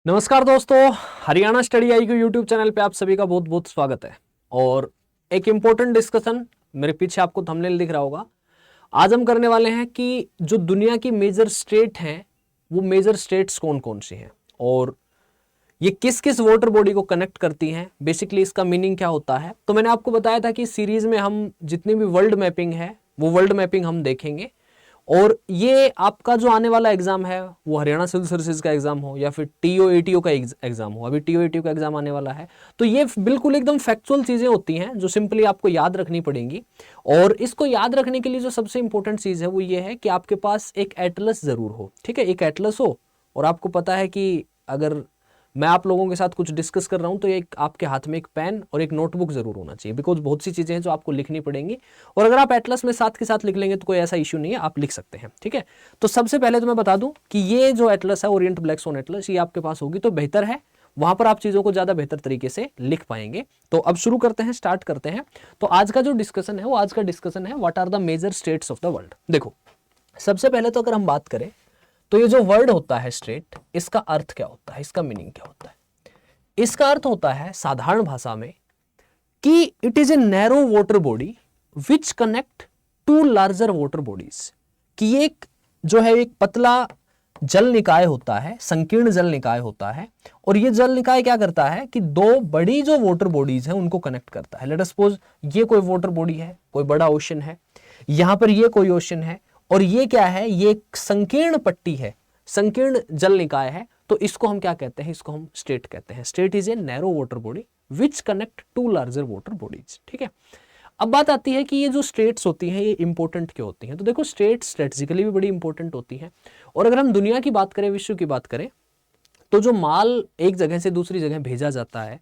नमस्कार दोस्तों, Haryana study I Q YouTube channel पे आप सभी का बहुत बहुत स्वागत है। और एक इम्पोर्टेंट डिस्कशन, मेरे पीछे आपको थंबनेल दिख रहा होगा। आज हम करने वाले हैं कि जो दुनिया की मेजर स्टेट हैं वो मेजर स्टेट्स कौन कौन सी हैं और ये किस किस वाटर बॉडी को कनेक्ट करती हैं, बेसिकली इसका मीनिंग क्या होता है। तो मैंने आपको बताया था कि इस सीरीज में हम जितनी भी वर्ल्ड मैपिंग है वो वर्ल्ड मैपिंग हम देखेंगे। और ये आपका जो आने वाला एग्जाम है वो हरियाणा सिविल सर्विसेज का एग्जाम हो या फिर टीओ एटीओ का एग्जाम हो, अभी टीओ एटीओ का एग्जाम आने वाला है, तो ये बिल्कुल एकदम फैक्चुअल चीजें होती हैं जो सिंपली आपको याद रखनी पड़ेंगी। और इसको याद रखने के लिए जो सबसे इंपॉर्टेंट चीज है वो ये है कि आपके पास एक एटलस जरूर हो, ठीक है, एक एटलस हो। और आपको पता है कि अगर मैं आप लोगों के साथ कुछ डिस्कस कर रहा हूं तो एक आपके हाथ में एक पेन और एक नोटबुक जरूर होना चाहिए, बिकॉज बहुत सी चीजें हैं जो आपको लिखनी पड़ेंगी। और अगर आप एटलस में साथ के साथ लिख लेंगे तो कोई ऐसा इश्यू नहीं है, आप लिख सकते हैं, ठीक है। तो सबसे पहले तो मैं बता दूं कि ये जो एटलस है, ओरिएंट ब्लैक स्टोन एटलस, ये आपके पास होगी तो बेहतर है, वहां पर आप चीजों को ज्यादा बेहतर तरीके से लिख पाएंगे। तो अब शुरू करते हैं, स्टार्ट करते हैं। तो आज का जो डिस्कशन है वो आज का डिस्कशन है what are the major straits of the world. देखो, सबसे पहले तो अगर हम बात करें तो ये जो वर्ड होता है स्टेट, इसका अर्थ क्या होता है, इसका मीनिंग क्या होता है। इसका अर्थ होता है साधारण भाषा में कि it is a narrow water body which connect to larger water bodies. कि एक जो है एक पतला जल निकाय होता है, संकीर्ण जल निकाय होता है। और ये जल निकाय क्या करता है कि दो बड़ी जो वाटर बॉडीज हैं उनको कनेक्ट करता है। लेट अस सपोज ये कोई वाटर बॉडी है, कोई बड़ा ओशन है, यहां पर ये कोई ओशन है, और ये क्या है, ये एक संकीर्ण पट्टी है, संकीर्ण जल निकाय है। तो इसको हम क्या कहते हैं, इसको हम स्टेट कहते हैं। Strait is a narrow water body which connect to larger water bodies, ठीक है। अब बात आती है कि ये जो स्टेट्स होती हैं ये इंपॉर्टेंट क्यों होती हैं। तो देखो, स्टेट्स स्ट्रेटेजिकली भी बड़ी इंपॉर्टेंट होती हैं। और अगर हम दुनिया की बात करें, विश्व की बात करें, तो जो माल एक जगह से दूसरी जगह भेजा जाता है,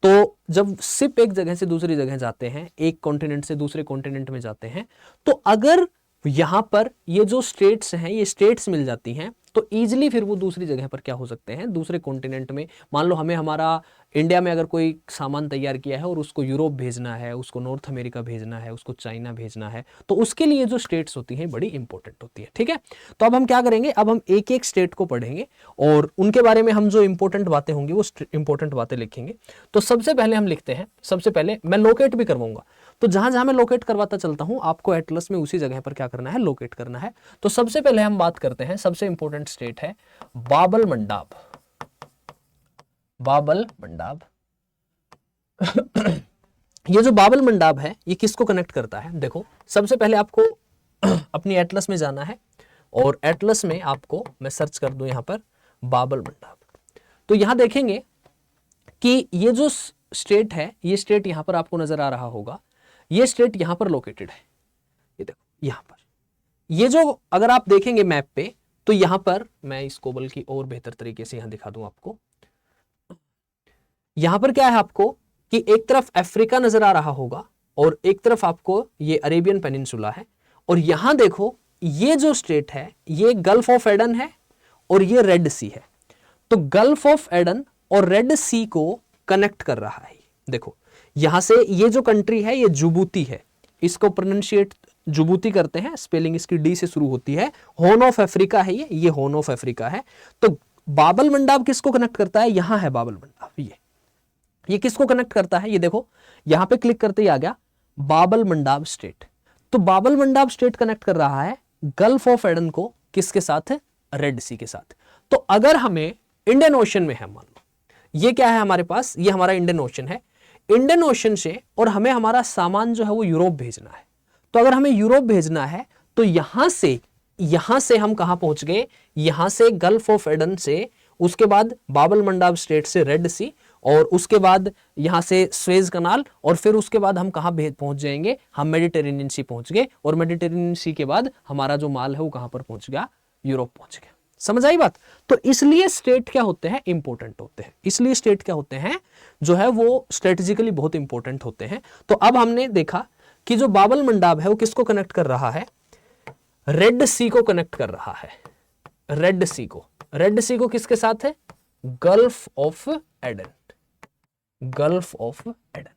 तो जब शिप एक जगह से दूसरी जगह जाते हैं, एक कॉन्टिनेंट से दूसरे कॉन्टिनेंट में जाते हैं, तो अगर यहां पर ये जो स्टेट्स हैं, ये स्टेट्स मिल जाती हैं, तो इजीली फिर वो दूसरी जगह पर क्या हो सकते हैं, दूसरे कॉन्टिनेंट में। मान लो हमें हमारा इंडिया में अगर कोई सामान तैयार किया है और उसको यूरोप भेजना है, उसको नॉर्थ अमेरिका भेजना है, उसको चाइना भेजना है, तो उसके लिए जो स्टेट्स होती हैं बड़ी इंपॉर्टेंट होती है, ठीक है। तो अब हम क्या करेंगे, अब हम एक एक स्टेट को पढ़ेंगे और उनके बारे में हम जो इंपॉर्टेंट बातें होंगी वो इंपॉर्टेंट बातें लिखेंगे। तो सबसे पहले हम लिखते हैं, सबसे पहले मैं लोकेट भी करवाऊंगा, तो जहां जहां मैं लोकेट करवाता चलता हूं आपको एटलस में उसी जगह पर क्या करना है, लोकेट करना है। तो सबसे पहले हम बात करते हैं, सबसे इंपॉर्टेंट स्टेट है बाबल मंडाब। बाबल मंडाब ये जो बाबल मंडाब है ये किसको कनेक्ट करता है। देखो, सबसे पहले आपको अपनी एटलस में जाना है और एटलस में आपको मैं सर्च कर दूं यहां पर बाबल मंडाब। तो यहां देखेंगे कि ये जो स्टेट है, ये स्टेट यहां पर आपको नजर आ रहा होगा, ये स्टेट यहां पर लोकेटेड है। ये देखो यहां पर, ये जो अगर आप देखेंगे मैप पे, तो यहां पर मैं इसको बल्कि और बेहतर तरीके से यहां दिखा दूं आपको। यहां पर क्या है आपको कि एक तरफ अफ्रीका नजर आ रहा होगा और एक तरफ आपको ये अरेबियन पेनिनसुला है। और यहां देखो, ये जो स्टेट है ये गल्फ ऑफ एडन है और ये रेड सी है। तो गल्फ ऑफ एडन और रेड सी को कनेक्ट कर रहा है। देखो, यहां से ये जो कंट्री है ये जुबूती है, इसको प्रोनाउंशिएट जुबूती करते हैं, स्पेलिंग इसकी डी से शुरू होती है। हॉर्न ऑफ अफ्रीका है ये हॉर्न ऑफ अफ्रीका है। तो बाबल मंडाब किसको कनेक्ट करता है, यहां है बाबल मंडाब, ये किसको कनेक्ट करता है, ये देखो यहां पे क्लिक करते ही आ गया बाबल मंडाब स्टेट। तो बाबल मंडाब स्टेट कनेक्ट कर रहा है गल्फ ऑफ एडन को किसके साथ, रेड सी के साथ। तो अगर हमें इंडियन ओशन में है, मान लो ये क्या है हमारे पास, ये हमारा इंडियन ओशन है, इंडियन ओशन से और हमें हमारा सामान जो है वो यूरोप भेजना है। तो अगर हमें यूरोप भेजना है तो यहां से हम कहां पहुंच गए, यहां से गल्फ ऑफ एडन से, उसके बाद बाबल मंडाब स्टेट से रेड सी, और उसके बाद यहां से स्वेज कनाल, और फिर उसके बाद हम कहां पहुंच जाएंगे, हम मेडिटेरेनियन सी पहुंच गए। और मेडिटेरेनियन सी के बाद हमारा जो माल है वो कहां पर पहुंच गया, यूरोप पहुंच गया। समझ आई बात। तो इसलिए स्टेट क्या होते हैं, इंपॉर्टेंट होते हैं। इसलिए स्टेट क्या होते हैं, जो है वो स्ट्रेटेजिकली बहुत इंपॉर्टेंट होते हैं। तो अब हमने देखा कि जो बाबल मंडाब है वो किसको कनेक्ट कर रहा है, रेड सी को कनेक्ट कर रहा है। रेड सी को किसके साथ है, gulf of Aden, gulf of Aden.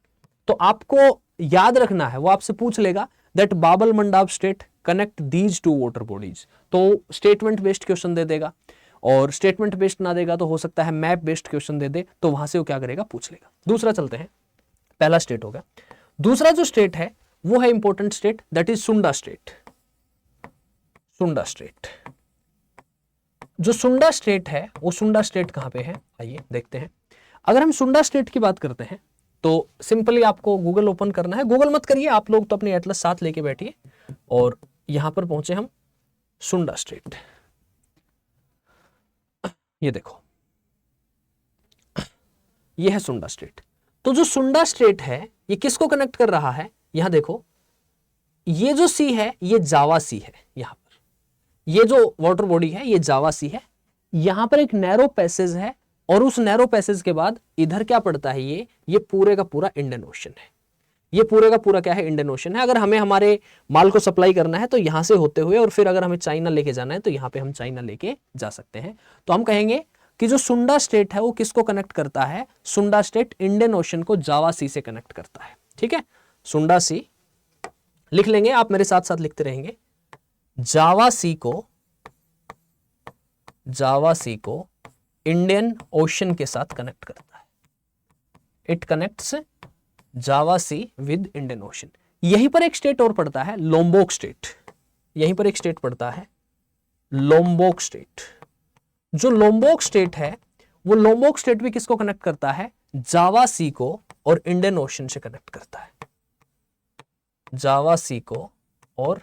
तो आपको याद रखना है, वो आपसे पूछ लेगा that Bab el Mandeb strait connect these two water bodies, तो स्टेटमेंट बेस्ड क्वेश्चन दे देगा। और स्टेटमेंट बेस्ड ना देगा तो हो सकता है मैप बेस्ड क्वेश्चन दे दे, तो वहां से वो क्या करेगा, पूछ लेगा। दूसरा चलते हैं, पहला स्टेट हो गया। दूसरा जो स्टेट है वो है इंपॉर्टेंट स्टेट, दैट इज सुंडा स्टेट। सुंडा स्टेट, जो सुंडा स्टेट है वो सुंडा स्टेट कहां पे है, आइए देखते हैं। अगर हम सुंडा स्टेट की बात करते हैं तो सिंपली आपको गूगल ओपन करना है। गूगल मत करिए आप लोग, तो अपनी एटलस साथ लेके बैठिए और यहां पर पहुंचे हम सुंडा स्टेट। ये देखो, ये है सुंडा स्टेट। तो जो सुंडा स्टेट है ये किसको कनेक्ट कर रहा है, यहां देखो, ये जो सी है ये जावा सी है। यहां पर ये जो वाटर बॉडी है ये जावा सी है। यहां पर एक नैरो पैसेज है और उस नैरो पैसेज के बाद इधर क्या पड़ता है, ये पूरे का पूरा इंडियन ओशन है। ये पूरे का पूरा क्या है, इंडियन ओशन है। अगर हमें हमारे माल को सप्लाई करना है तो यहां से होते हुए, और फिर अगर हमें चाइना लेके जाना है तो यहां पे हम चाइना लेके जा सकते हैं। तो हम कहेंगे कि जो सुंडा स्टेट है वो किसको कनेक्ट करता है, सुंडा स्टेट इंडियन ओशन को जावा सी से कनेक्ट करता है। ठीक है, सुंडा सी लिख लेंगे, आप मेरे साथ साथ लिखते रहेंगे। जावा सी को इंडियन ओशन के साथ कनेक्ट करता है। It connects Java sea with Indian ocean. यहीं पर एक स्टेट और पड़ता है, लोम्बोक स्टेट। यहीं पर एक स्टेट पड़ता है, लोम्बोक स्टेट। जो लोम्बोक स्टेट है वो लोम्बोक स्टेट भी किसको कनेक्ट करता है, जावा सी को और इंडियन ओशन से कनेक्ट करता है। जावा सी को और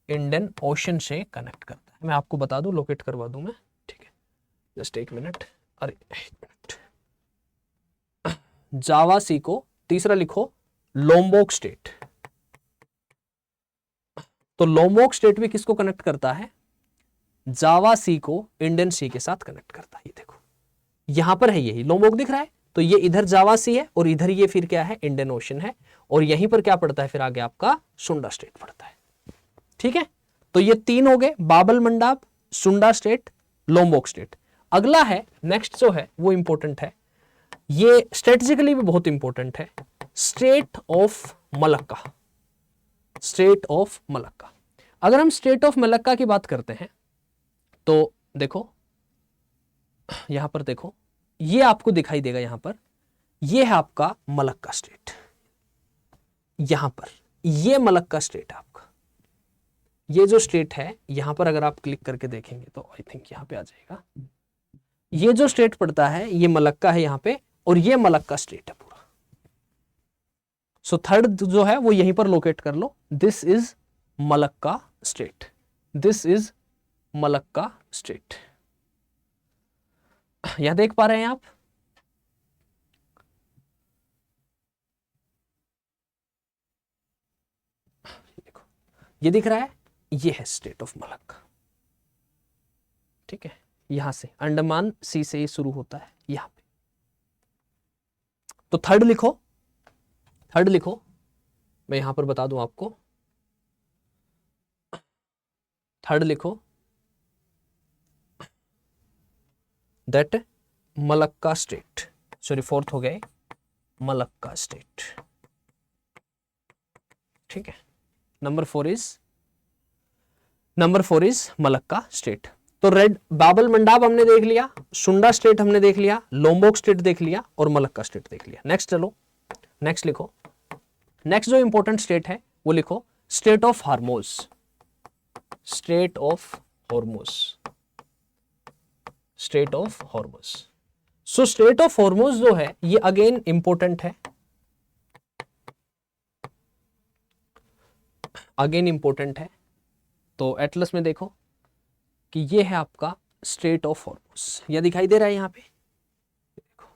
इंडियन ओशन से कनेक्ट करता है। मैं आपको बता दूं, लोकेट करवा दूं मैं, ठीक है, जस्ट एक मिनट। अरे एक मिनट, जावा सी को तीसरा लिखो, लोम्बोक स्टेट। तो लोम्बोक स्टेट भी किसको कनेक्ट करता है, जावा सी को इंडियन सी के साथ कनेक्ट करता है। ये देखो यहां पर है, यही लोम्बोक दिख रहा है, तो ये इधर जावा सी है और इधर ये फिर क्या है, इंडियन ओशन है। और यहीं पर क्या पड़ता है, फिर आगे आपका सुंडा स्टेट पड़ता है। ठीक है, तो ये तीन हो गए, बाबल मंडाप, सुंडा स्टेट, लोम्बोक स्टेट। अगला है, नेक्स्ट जो है वो इंपॉर्टेंट है, ये स्ट्रेटेजिकली भी बहुत इंपॉर्टेंट है, state of Malacca. State of Malacca. अगर हम स्टेट ऑफ मलक्का की बात करते हैं तो देखो, यहां पर देखो, ये आपको दिखाई देगा, यहां पर ये है आपका मलक्का स्टेट। यहां पर ये मलक्का स्टेट है आपका। ये जो स्टेट है यहां पर अगर आप क्लिक करके देखेंगे तो आई थिंक यहां पे आ जाएगा। ये जो स्टेट पड़ता है ये मलक्का है यहां पे, और ये मलक्का स्टेट है पूरा। सो थर्ड जो है वो यहीं पर लोकेट कर लो, this is Malacca state. This is Malacca state. यहां देख पा रहे हैं आप, देखो ये दिख रहा है, ये है स्टेट ऑफ मलक्का। ठीक है, यहां से अंडमान सी से ये शुरू होता है यहां पे। तो थर्ड लिखो, थर्ड लिखो, मैं यहां पर बता दूं आपको, थर्ड लिखो, that Malacca state, sorry fourth हो गए, मलक्का स्टेट। ठीक है, number four is Malacca state. तो रेड बाबल मंडाप हमने देख लिया, सुंडा स्टेट हमने देख लिया, लोम्बोक स्टेट देख लिया और मलक्का स्टेट देख लिया। नेक्स्ट चलो, नेक्स्ट लिखो, नेक्स्ट जो इंपॉर्टेंट स्टेट है वो लिखो, state of हार्मोज। State of Hormuz, state of Hormuz. So state of Hormuz जो है ये अगेन इंपॉर्टेंट है, अगेन इंपॉर्टेंट है। तो एटलस में देखो कि ये है आपका स्टेट ऑफ हॉर्मोज, यह दिखाई दे रहा है यहां पे, देखो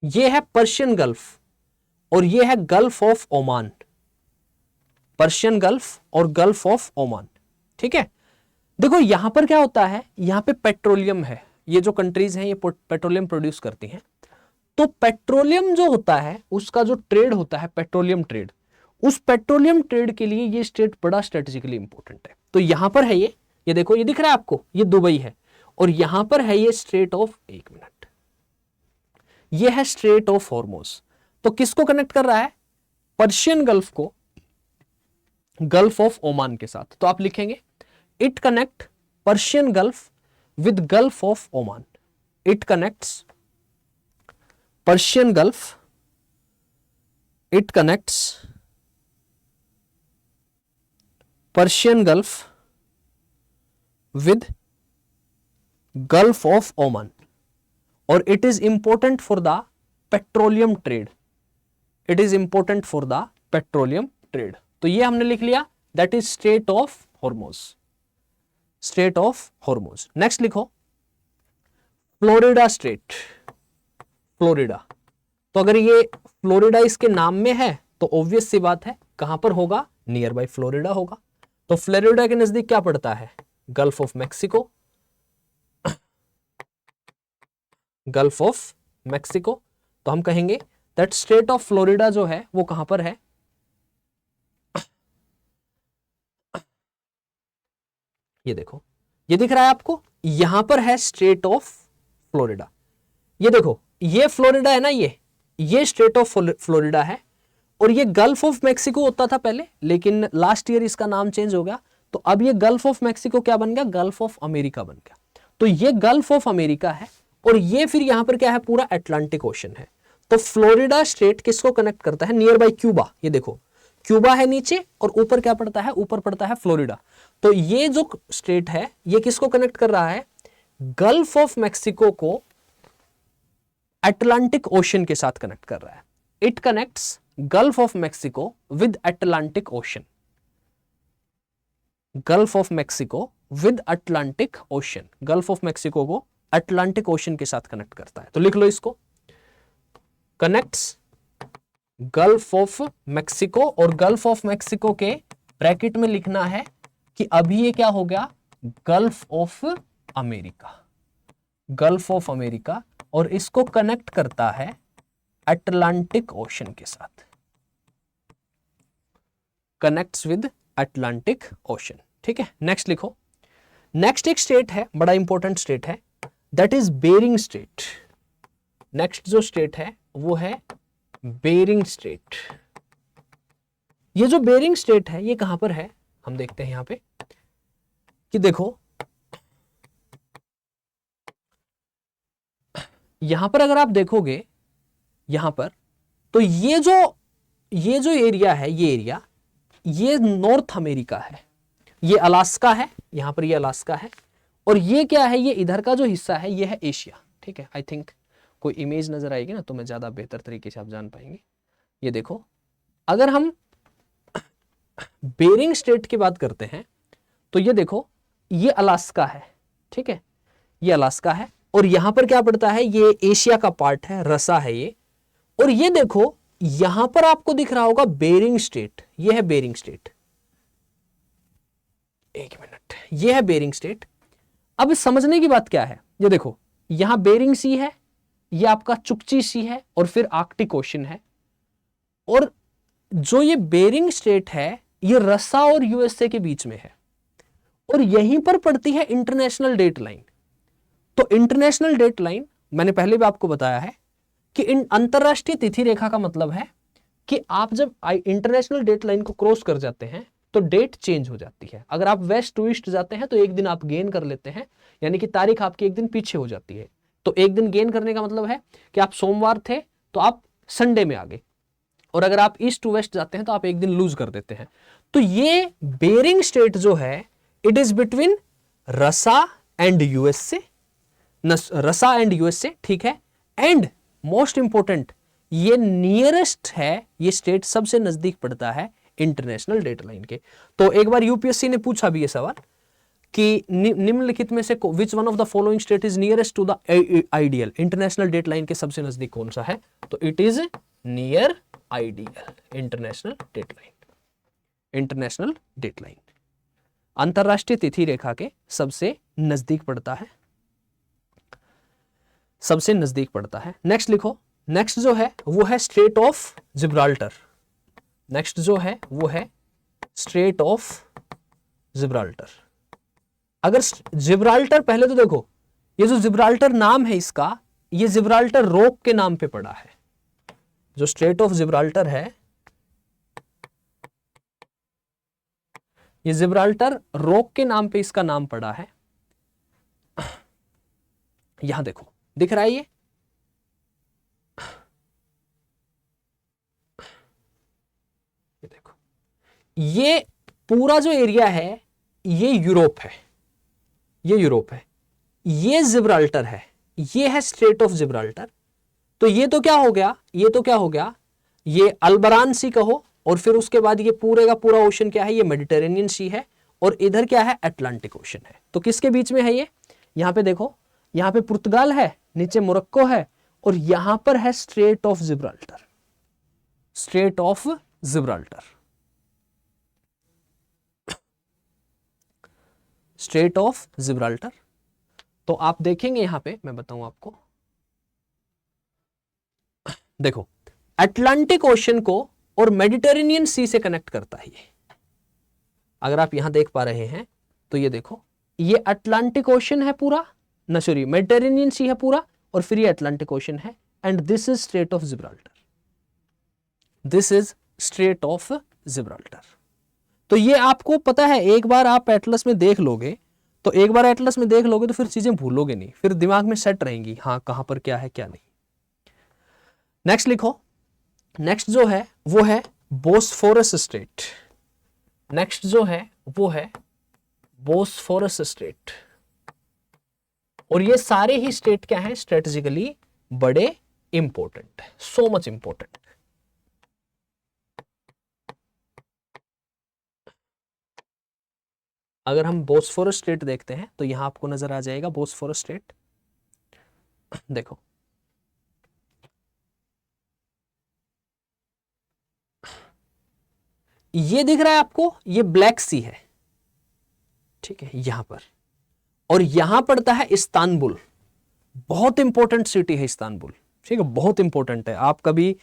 ये है पर्शियन गल्फ और ये है gulf of Oman. Persian gulf और गल्फ ऑफ ओमान। ठीक है, देखो यहां पर क्या होता है, यहां पे पेट्रोलियम है, ये जो कंट्रीज हैं ये पेट्रोलियम प्रोड्यूस करती हैं। तो पेट्रोलियम जो होता है उसका जो ट्रेड होता है, पेट्रोलियम ट्रेड, उस पेट्रोलियम ट्रेड के लिए ये स्टेट बड़ा स्ट्रेटेजिकली इंपॉर्टेंट है। तो यहां पर है ये देखो, ये दिख रहा है आपको, ये दुबई है, और यहां पर है ये स्ट्रेट ऑफ, एक मिनट, ये है स्ट्रेट ऑफ हॉर्मोज। तो किसको कनेक्ट कर रहा है, पर्शियन गल्फ को गल्फ ऑफ ओमान के साथ। तो आप लिखेंगे it connect Persian Gulf with Gulf of Oman. It connects Persian Gulf, it connects Persian Gulf with Gulf of Oman और it is important for the petroleum trade. It is important for the petroleum trade. तो ये हमने लिख लिया, that is Strait of Hormuz, Strait of Hormuz. Next लिखो Florida Strait, Florida. तो अगर ये फ्लोरिडा इसके नाम में है तो ऑब्वियस सी बात है कहां पर होगा, नियर बाय फ्लोरिडा होगा। तो फ्लोरिडा के नजदीक क्या पड़ता है, gulf of Mexico, gulf of Mexico. तो हम कहेंगे दैट स्टेट ऑफ फ्लोरिडा जो है वो कहां पर है, ये देखो, ये दिख रहा है आपको, यहां पर है स्टेट ऑफ फ्लोरिडा। ये देखो ये फ्लोरिडा है ना, ये स्टेट ऑफ फ्लोरिडा है और ये गल्फ ऑफ मैक्सिको होता था पहले, लेकिन लास्ट ईयर इसका नाम चेंज हो गया। तो अब ये गल्फ ऑफ मैक्सिको क्या बन गया, गल्फ ऑफ अमेरिका बन गया। तो ये गल्फ ऑफ अमेरिका है और ये फिर यहां पर क्या है, पूरा अटलांटिक ओशन है। तो फ्लोरिडा स्टेट किसको कनेक्ट करता है, नियर बाई क्यूबा। ये देखो क्यूबा है नीचे और ऊपर क्या पड़ता है, ऊपर पड़ता है फ्लोरिडा। तो ये जो स्टेट है ये किसको कनेक्ट कर रहा है, गल्फ ऑफ मैक्सिको को अटलांटिक ओशन के साथ कनेक्ट कर रहा है। It connects gulf of Mexico with Atlantic ocean, gulf of Mexico with Atlantic ocean, gulf of Mexico को अटलांटिक ओशन के साथ कनेक्ट करता है। तो लिख लो इसको, कनेक्ट्स गल्फ ऑफ मैक्सिको, और गल्फ ऑफ मैक्सिको के ब्रैकेट में लिखना है कि अभी ये क्या हो गया, gulf of America, gulf of America, और इसको कनेक्ट करता है अटलांटिक ओशन के साथ, कनेक्ट्स विद अटलांटिक ओशन। ठीक है, नेक्स्ट लिखो। नेक्स्ट एक स्टेट है, बड़ा इंपॉर्टेंट स्टेट है, that is Bering strait. Next जो स्टेट है वो है बेरिंग स्टेट। ये जो बेरिंग स्टेट है ये कहां पर है, हम देखते हैं यहां पे कि देखो यहां पर अगर आप देखोगे यहां पर, तो ये जो एरिया है, ये एरिया ये नॉर्थ अमेरिका है, ये अलास्का है, यहां पर ये अलास्का है, और ये क्या है, ये इधर का जो हिस्सा है ये है एशिया। ठीक है, आई थिंक कोई इमेज नजर आएगी ना तो मैं ज्यादा बेहतर तरीके से आप जान पाएंगे। ये देखो अगर हम बेरिंग स्टेट की बात करते हैं तो ये देखो ये अलास्का है, ठीक है, ये अलास्का है, और यहां पर क्या पड़ता है, ये एशिया का पार्ट है, रसा है ये, और ये देखो यहां पर आपको दिख रहा होगा बेरिंग स्टेट, ये है बेरिंग स्टेट, एक मिनट, ये है बेरिंग स्टेट। अब समझने की बात क्या है, ये देखो यहां बेरिंग सी है, ये आपका चुकची सी है, और फिर आर्कटिक ओशन है, और जो ये बेरिंग स्टेट है ये रसा और यूएसए के बीच में है, और यहीं पर पड़ती है इंटरनेशनल डेट लाइन। तो इंटरनेशनल डेट लाइन मैंने पहले भी आपको बताया है कि अंतरराष्ट्रीय तिथि रेखा का मतलब है कि आप जब इंटरनेशनल डेट लाइन को क्रॉस कर जाते हैं तो डेट चेंज हो जाती है। अगर आप वेस्ट टू ईस्ट जाते हैं तो एक दिन आप गेन कर लेते हैं, यानी कि तारीख आपकी एक दिन पीछे हो जाती है। तो एक दिन गेन करने का मतलब है कि आप सोमवार थे तो आप संडे में आ गए, और अगर आप ईस्ट टू वेस्ट जाते हैं तो आप एक दिन लूज कर देते हैं। तो ये बेरिंग स्टेट जो है इट इज बिटवीन रसा एंड यूएसए, रसा एंड यूएसए, ठीक है, एंड मोस्ट इंपॉर्टेंट ये नियरेस्ट है, ये स्टेट सबसे नजदीक पड़ता है इंटरनेशनल डेट लाइन के। तो एक बार यूपीएससी ने पूछा भी ये सवाल कि निम्नलिखित में से which one of the following strait is nearest to the ideal, international date line के सबसे नजदीक कौन सा है, तो it is near ideal international date line, international date line अंतरराष्ट्रीय तिथि रेखा के सबसे नजदीक पड़ता है, सबसे नजदीक पड़ता है। नेक्स्ट लिखो, नेक्स्ट जो है वो है स्ट्रेट ऑफ जिब्राल्टर, नेक्स्ट जो है वो है स्ट्रेट ऑफ जिब्राल्टर। अगर जिब्राल्टर, पहले तो देखो ये जो जिब्राल्टर नाम है इसका, ये जिब्राल्टर रॉक के नाम पे पड़ा है, जो स्ट्रेट ऑफ जिब्राल्टर है ये जिब्राल्टर रॉक के नाम पे इसका नाम पड़ा है। यहां देखो, दिख रहा है ये देखो, ये पूरा जो एरिया है ये यूरोप है, ये यूरोप है, ये जिब्राल्टर है, ये है स्ट्रेट ऑफ जिब्राल्टर। तो ये तो क्या हो गया, ये तो क्या हो गया, ये अल्बरान सी कहो, और फिर उसके बाद ये पूरे का पूरा ओशन क्या है, ये मेडिटेरेनियन सी है, और इधर क्या है, अटलांटिक ओशन है। तो किसके बीच में है ये, यहां पे देखो, यहां पे पुर्तगाल है, नीचे मोरक्को है, और यहां पर है straight of Gibraltar, straight of Gibraltar, straight of Gibraltar. तो आप देखेंगे यहां पे, मैं बताऊं आपको, देखो अटलांटिक ओशन को और मेडिटेरेनियन सी से कनेक्ट करता है ये। अगर आप यहां देख पा रहे हैं तो ये देखो, ये अटलांटिक ओशन है पूरा, ना सॉरी मेडिटेरेनियन सी है पूरा, और फिर ये अटलांटिक ओशन है, and this is Strait of Gibraltar, this is Strait of Gibraltar. तो ये आपको पता है, एक बार आप एटलस में देख लोगे, तो एक बार एटलस में देख लोगे तो फिर चीजें भूलोगे नहीं, फिर दिमाग में सेट रहेंगी, हाँ कहां पर क्या है क्या नहीं। नेक्स्ट लिखो, नेक्स्ट जो है वो है बोस्फोरस स्ट्रेट, नेक्स्ट जो है वो है बोस्फोरस स्ट्रेट। और ये सारे ही स्टेट क्या हैं, स्ट्रेटेजिकली बड़े इंपॉर्टेंट, सो मच इंपॉर्टेंट। अगर हम बोस्फोरस स्ट्रेट देखते हैं तो यहां आपको नजर आ जाएगा बोस्फोरस स्ट्रेट, देखो ये दिख रहा है आपको, ये ब्लैक सी है, ठीक है यहां पर, और यहां पड़ता है इस्तांबुल, बहुत इंपॉर्टेंट सिटी है इस्तांबुल, ठीक है बहुत इंपॉर्टेंट है। आप कभी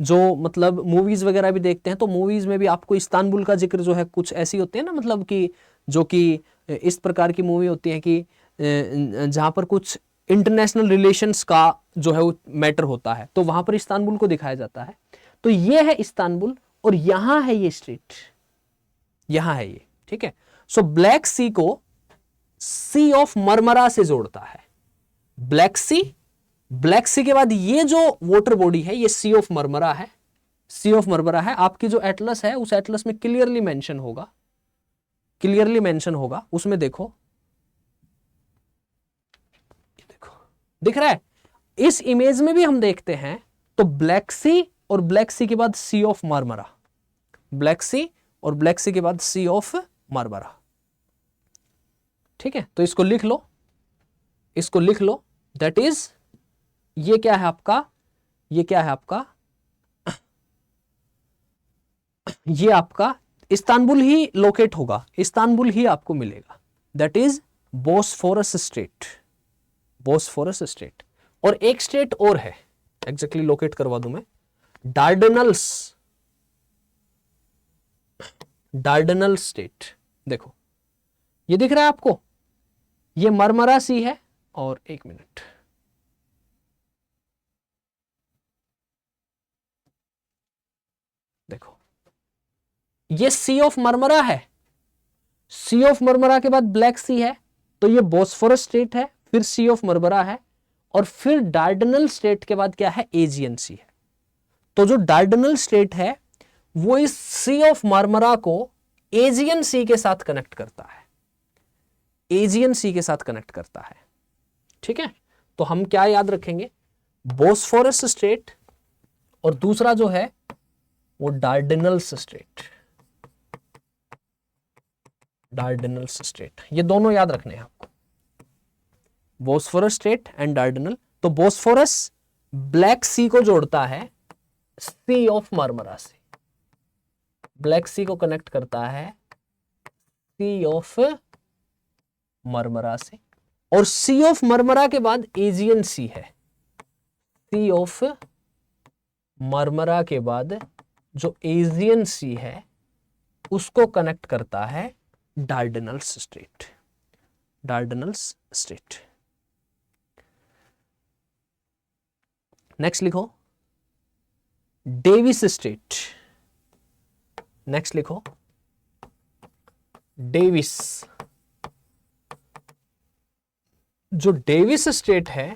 जो मतलब मूवीज वगैरह भी देखते हैं तो मूवीज में भी आपको इस्तांबुल का जिक्र जो है कुछ ऐसी होती है ना, मतलब कि जो कि इस प्रकार की मूवी होती है कि जहां पर कुछ इंटरनेशनल रिलेशंस का जो है वो मैटर होता है, तो वहां पर इस्तांबुल को दिखाया जाता है। तो ये है इस्तांबुल, और यहां है ये स्ट्रीट, यहां है ये, ठीक है। सो ब्लैक सी को सी ऑफ मरमरा से जोड़ता है, ब्लैक सी, ब्लैक सी के बाद ये जो वाटर बॉडी है ये सी ऑफ मरमरा है, सी ऑफ मरमरा है। आपकी जो एटलस है उस एटलस में क्लियरली मेंशन होगा, क्लियरली मेंशन होगा उसमें, देखो देखो दिख रहा है, इस इमेज में भी हम देखते हैं तो ब्लैक सी और ब्लैक सी के बाद सी ऑफ मारमरा, ब्लैक सी और ब्लैक सी के बाद सी ऑफ मारमरा, ठीक है। तो इसको लिख लो, इसको लिख लो, दैट इज, ये क्या है आपका, ये क्या है आपका, ये आपका इस्तांबुल ही लोकेट होगा, इस्तांबुल ही आपको मिलेगा, that is Bosphorus straight, Bosphorus straight. और एक स्टेट और है, एग्जैक्टली लोकेट करवा दूं मैं, डार्डनल्स, डार्डनल स्टेट, देखो ये दिख रहा है आपको, ये मरमरा सी है, और एक मिनट, देखो ये सी ऑफ मरमरा है, सी ऑफ मरमरा के बाद ब्लैक सी है, तो ये बोस्फोरस स्टेट है, फिर सी ऑफ मरमरा है, और फिर डार्डनल स्टेट के बाद क्या है, एजियन सी है। तो जो डार्डनल स्टेट है वो इस सी ऑफ मार्मरा को एजियन सी के साथ कनेक्ट करता है, एजियन सी के साथ कनेक्ट करता है, ठीक है। तो हम क्या याद रखेंगे, बोस्फोरस स्टेट, और दूसरा जो है वो डार्डनल्स स्टेट, डार्डनल्स स्टेट, ये दोनों याद रखने हैं आपको, बोस्फोरस स्टेट एंड डार्डनल। तो बोस्फोरस ब्लैक सी को जोड़ता है सी ऑफ मार्मरा से, ब्लैक सी को कनेक्ट करता है सी ऑफ मरमरा से, और सी ऑफ मरमरा के बाद एजियन सी है, सी ऑफ मरमरा के बाद जो एजियन सी है उसको कनेक्ट करता है Dardanelles straight, Dardanelles straight. Next लिखो डेविस स्ट्रेट, नेक्स्ट लिखो डेविस, जो डेविस स्टेट है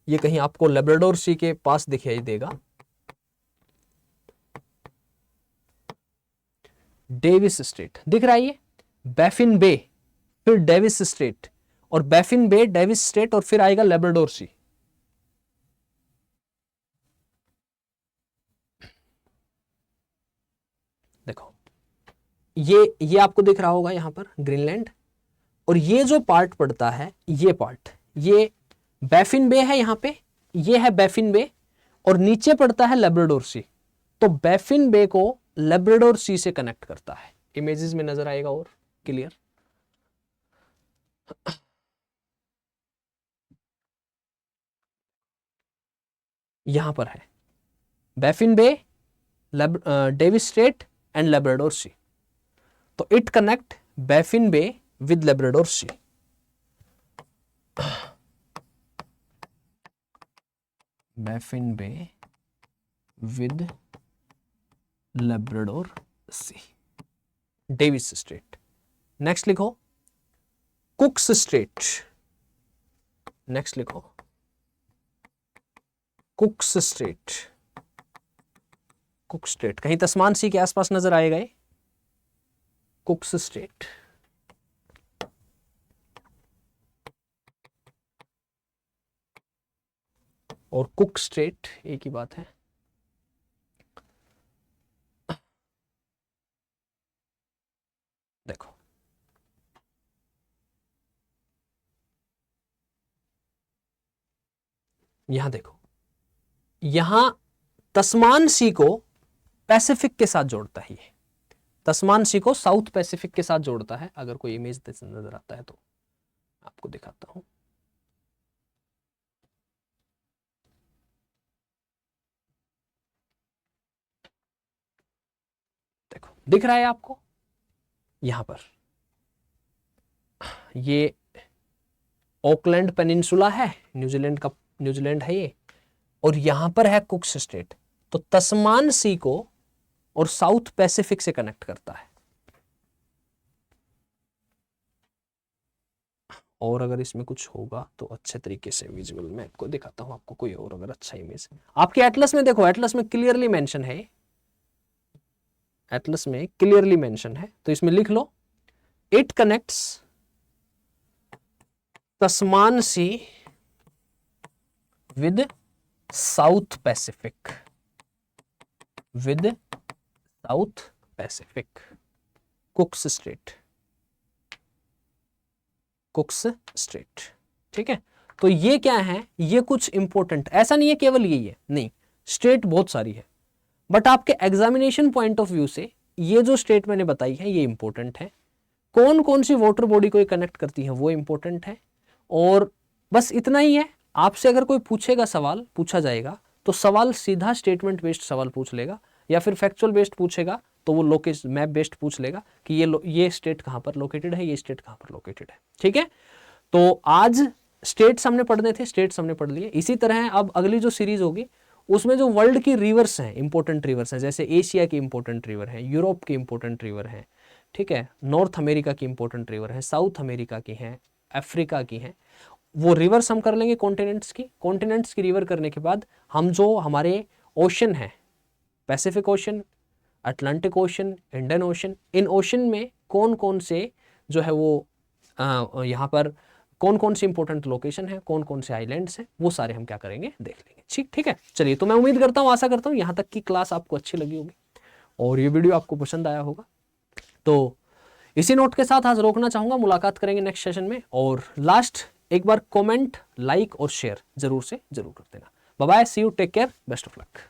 ये कहीं आपको लेब्राडोर सी के पास दिखाई देगा। डेविस स्टेट दिख रहा है ये, बैफिन बे, फिर डेविस स्टेट, और बैफिन बे, डेविस स्टेट, और फिर आएगा लेब्राडोर सी। देखो ये आपको दिख रहा होगा यहां पर ग्रीनलैंड, और ये जो पार्ट पड़ता है ये पार्ट, ये बैफिन बे है यहां पे, ये है बैफिन बे, और नीचे पड़ता है लेब्राडोर सी। तो बैफिन बे को लेब्राडोर सी से कनेक्ट करता है। इमेजेस में नजर आएगा और क्लियर। यहां पर है Baffin Bay, Davis Strait and Labrador Sea. तो it connect Baffin Bay with Labrador Sea. Baffin Bay with Labrador Sea, Davis Strait. Next लिखो कुक्स स्ट्रेट, नेक्स्ट लिखो कुक्स स्ट्रेट। कुक स्ट्रेट कहीं तस्मान सी के आसपास नजर आएगा ये, कुक्स स्ट्रेट। और कुक स्ट्रेट एक ही बात है। देखो यहां देखो, यहां तस्मान सी को पैसिफिक के साथ जोड़ता है, ये तस्मान सी को साउथ पैसिफिक के साथ जोड़ता है। अगर कोई इमेज नजर आता है तो आपको दिखाता हूं। देखो दिख रहा है आपको यहां पर, ये ऑकलैंड पेनिनसुला है, न्यूजीलैंड का, न्यूजीलैंड है ये, और यहां पर है कुक्स स्टेट। तो तस्मान सी को और साउथ पैसिफिक से कनेक्ट करता है। और अगर इसमें कुछ होगा तो अच्छे तरीके से विजुअल में आपको दिखाता हूं, आपको कोई और अगर अच्छा इमेज आपके एटलस में देखो, एटलस में क्लियरली मेंशन है, एटलस में क्लियरली मेंशन है, तो इसमें लिख लो it connects Tasman Sea with South Pacific, with South Pacific, Cook's Strait, Cook's Strait. ठीक है, तो ये क्या है, ये कुछ इंपॉर्टेंट, ऐसा नहीं है केवल यही है, नहीं, स्टेट बहुत सारी है, बट आपके एग्जामिनेशन पॉइंट ऑफ व्यू से ये जो स्टेट मैंने बताई है ये इंपॉर्टेंट है। कौन कौन सी वाटर बॉडी को ये कनेक्ट करती है वो इंपॉर्टेंट है। और बस इतना ही है। आपसे अगर कोई पूछेगा, सवाल पूछा जाएगा, तो सवाल सीधा स्टेटमेंट बेस्ड सवाल पूछ लेगा, या फिर फैक्चुअल बेस्ड पूछेगा तो वो लोकेशन मैप बेस्ड पूछ लेगा कि ये स्टेट कहां पर लोकेटेड है, ये स्टेट कहां पर लोकेटेड है। ठीक है, तो आज स्टेट्स हमने पढ़ने थे, स्टेट्स हमने पढ़ लिए। इसी तरह अब अगली जो सीरीज होगी उसमें जो वर्ल्ड की रिवर्स हैं, इंपॉर्टेंट रिवर्स हैं, जैसे एशिया की इंपॉर्टेंट रिवर है, यूरोप की इंपॉर्टेंट रिवर है, ठीक है, नॉर्थ अमेरिका की इंपॉर्टेंट रिवर है, साउथ अमेरिका की हैं, अफ्रीका की हैं, वो रिवर्स हम कर लेंगे कॉन्टिनेंट्स की। कॉन्टिनेंट्स की रिवर करने के बाद हम जो हमारे ओशन है, Pacific ocean, Atlantic ocean, Indian ocean, in ocean में कौन कौन से जो है वो यहाँ पर कौन कौन सी इंपॉर्टेंट लोकेशन है, कौन कौन से आइलैंड्स हैं, वो सारे हम क्या करेंगे देख लेंगे। ठीक है, चलिए, तो मैं उम्मीद करता हूँ, आशा करता हूँ यहाँ तक की क्लास आपको अच्छी लगी होगी और ये वीडियो आपको पसंद आया होगा। तो इसी नोट के साथ आज रोकना चाहूंगा, मुलाकात करेंगे नेक्स्ट सेशन में। और लास्ट एक बार कमेंट, लाइक और शेयर जरूर से जरूर कर देना। Bye bye, see you, take care, best of luck.